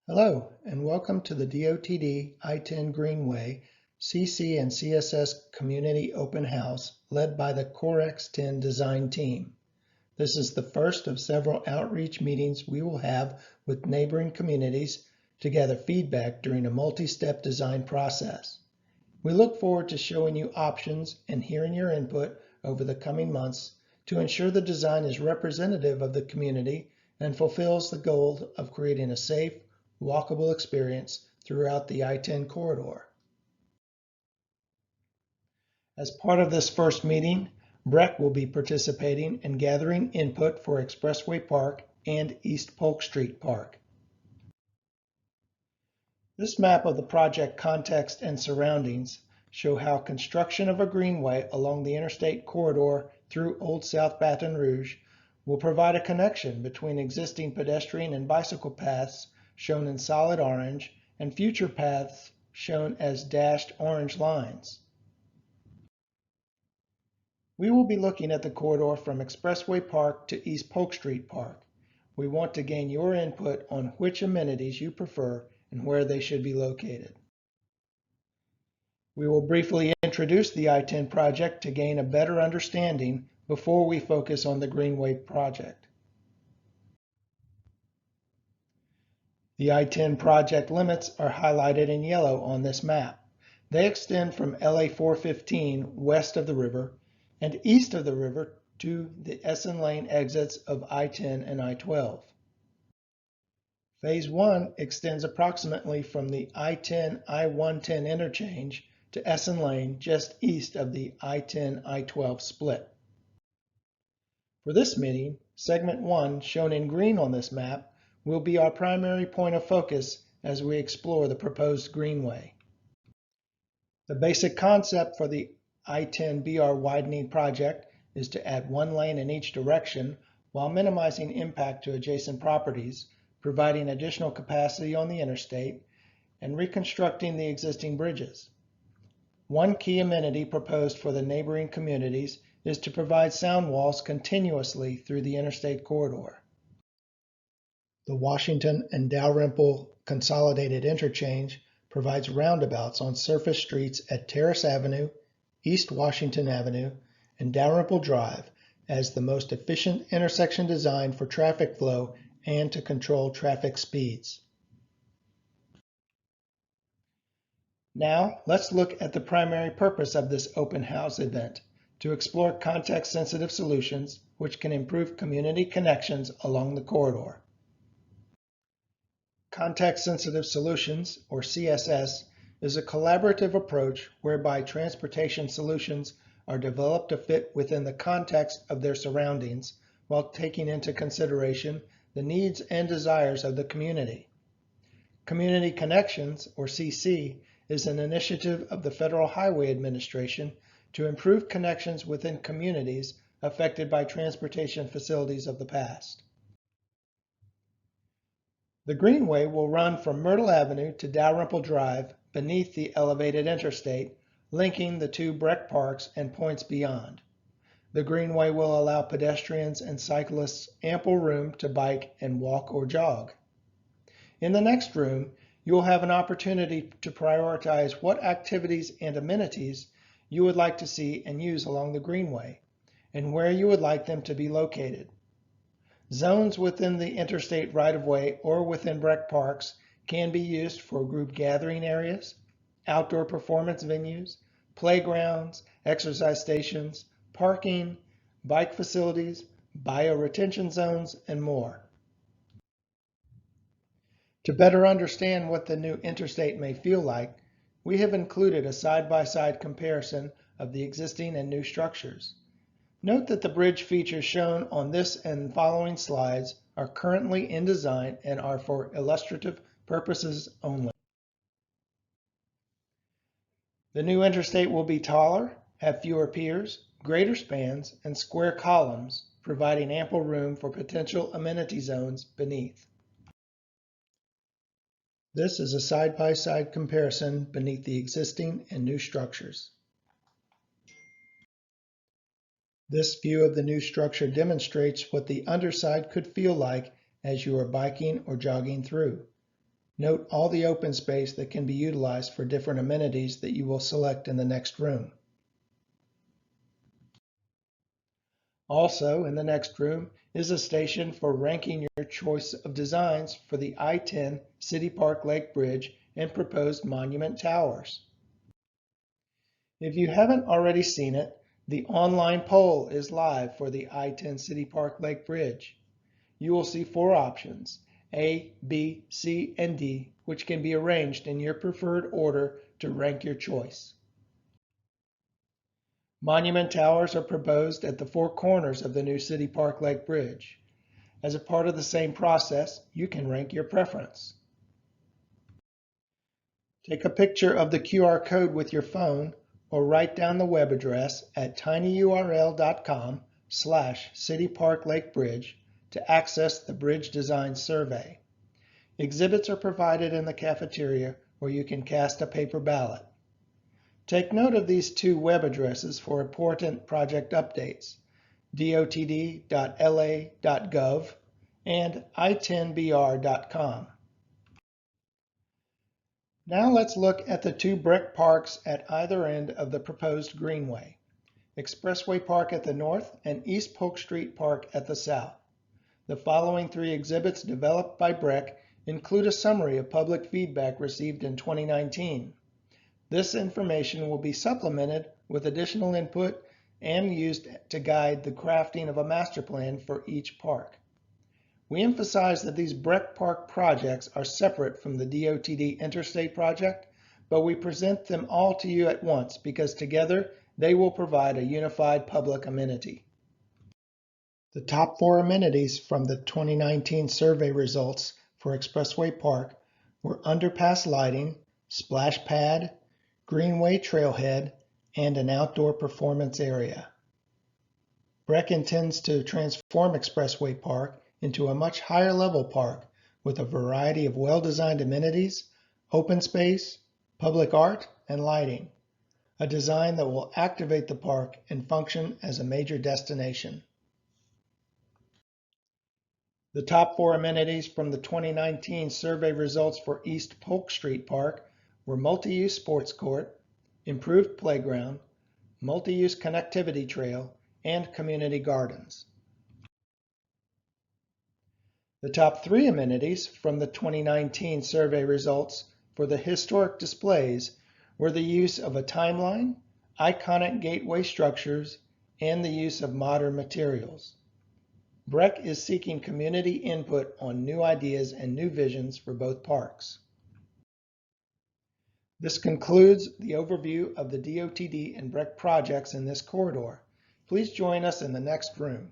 Hello, and welcome to the DOTD I-10 Greenway CC and CSS Community Open House led by the CoreX10 design team. This is the first of several outreach meetings we will have with neighboring communities to gather feedback during a multi-step design process. We look forward to showing you options and hearing your input over the coming months to ensure the design is representative of the community and fulfills the goal of creating a safe, walkable experience throughout the I-10 corridor. As part of this first meeting, BREC will be participating in gathering input for Expressway Park and East Polk Street Park. This map of the project context and surroundings show how construction of a greenway along the interstate corridor through Old South Baton Rouge will provide a connection between existing pedestrian and bicycle paths shown in solid orange, and future paths shown as dashed orange lines. We will be looking at the corridor from Expressway Park to East Polk Street Park. We want to gain your input on which amenities you prefer and where they should be located. We will briefly introduce the I-10 project to gain a better understanding before we focus on the Greenway project. The I-10 project limits are highlighted in yellow on this map. They extend from LA 415 west of the river and east of the river to the Essen Lane exits of I-10 and I-12. Phase 1 extends approximately from the I-10 I-110 interchange to Essen Lane just east of the I-10 I-12 split. For this meeting, segment 1, shown in green on this map, will be our primary point of focus as we explore the proposed greenway. The basic concept for the I-10 BR widening project is to add one lane in each direction while minimizing impact to adjacent properties, providing additional capacity on the interstate, and reconstructing the existing bridges. One key amenity proposed for the neighboring communities is to provide sound walls continuously through the interstate corridor. The Washington and Dalrymple Consolidated Interchange provides roundabouts on surface streets at Terrace Avenue, East Washington Avenue, and Dalrymple Drive as the most efficient intersection design for traffic flow and to control traffic speeds. Now, let's look at the primary purpose of this open house event, to explore context-sensitive solutions which can improve community connections along the corridor. Context-sensitive solutions, or CSS, is a collaborative approach whereby transportation solutions are developed to fit within the context of their surroundings while taking into consideration the needs and desires of the community. Community Connections, or CC, is an initiative of the Federal Highway Administration to improve connections within communities affected by transportation facilities of the past. The Greenway will run from Myrtle Avenue to Dalrymple Drive beneath the elevated interstate, linking the two BREC parks and points beyond. The Greenway will allow pedestrians and cyclists ample room to bike and walk or jog. In the next room, you will have an opportunity to prioritize what activities and amenities you would like to see and use along the Greenway, and where you would like them to be located. Zones within the interstate right-of-way or within BREC parks can be used for group gathering areas, outdoor performance venues, playgrounds, exercise stations, parking, bike facilities, bioretention zones, and more. To better understand what the new interstate may feel like, we have included a side-by-side comparison of the existing and new structures. Note that the bridge features shown on this and following slides are currently in design and are for illustrative purposes only. The new interstate will be taller, have fewer piers, greater spans, and square columns, providing ample room for potential amenity zones beneath. This is a side-by-side comparison beneath the existing and new structures. This view of the new structure demonstrates what the underside could feel like as you are biking or jogging through. Note all the open space that can be utilized for different amenities that you will select in the next room. Also, in the next room is a station for ranking your choice of designs for the I-10 City Park Lake Bridge and proposed monument towers. If you haven't already seen it, the online poll is live for the I-10 City Park Lake Bridge. You will see 4 options, A, B, C, and D, which can be arranged in your preferred order to rank your choice. Monument towers are proposed at the 4 corners of the new City Park Lake Bridge. As a part of the same process, you can rank your preference. Take a picture of the QR code with your phone or write down the web address at tinyurl.com/cityparklakebridge to access the Bridge Design Survey. Exhibits are provided in the cafeteria where you can cast a paper ballot. Take note of these 2 web addresses for important project updates, dotd.la.gov and i10br.com. Now let's look at the 2 BREC parks at either end of the proposed greenway, Expressway Park at the north and East Polk Street Park at the south. The following 3 exhibits developed by BREC include a summary of public feedback received in 2019. This information will be supplemented with additional input and used to guide the crafting of a master plan for each park. We emphasize that these BREC Park projects are separate from the DOTD Interstate project, but we present them all to you at once because together they will provide a unified public amenity. The top 4 amenities from the 2019 survey results for Expressway Park were underpass lighting, splash pad, greenway trailhead, and an outdoor performance area. BREC intends to transform Expressway Park into a much higher level park with a variety of well-designed amenities, open space, public art, and lighting, a design that will activate the park and function as a major destination. The top 4 amenities from the 2019 survey results for East Polk Street Park were multi-use sports court, improved playground, multi-use connectivity trail, and community gardens. The top 3 amenities from the 2019 survey results for the historic displays were the use of a timeline, iconic gateway structures, and the use of modern materials. BREC is seeking community input on new ideas and new visions for both parks. This concludes the overview of the DOTD and BREC projects in this corridor. Please join us in the next room.